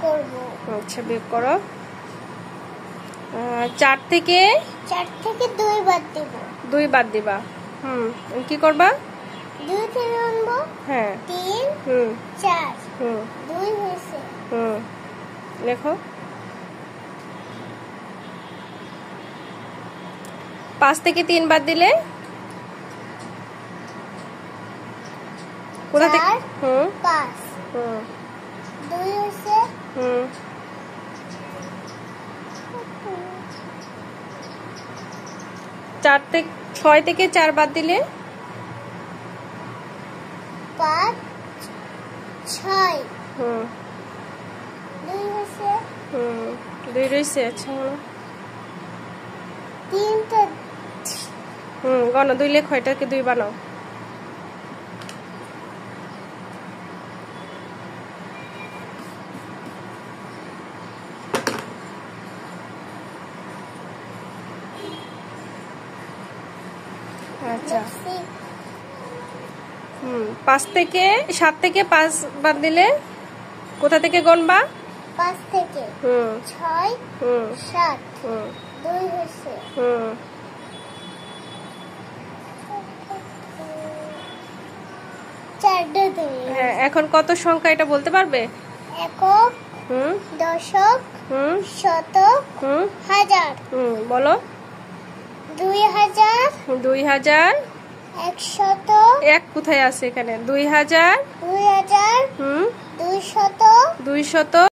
করব। আচ্ছা বিয়োগ করো। 4 থেকে 2 বাদ দেব। 2 বাদ দিবা। কি করবা? 2 থেকে আনবো। হ্যাঁ 3 4 2 হয়েছে। লেখো। 5 থেকে 3 বাদ দিলে কোথা থেকে? 5 2 হয়েছে। 6 থেকে 4 বাদ দিলে 5 6 2 হয়েছে। 2 রয়েছে। আচ্ছা 3টা গণ 2 লেখো, এটাকে 2 বানাও। আচ্ছা 7 থেকে 5 বাদ দিলে কোথা থেকে গণবা? 5 থেকে 6 7 2 হয়েছে। হ্যাঁ এখন কত সংখ্যা এটা বলতে পারবে? একক, দশক, শতক, হাজার। বলো। 2000 2000 100 এক কোথায় আছে এখানে? 2000 2000 200 200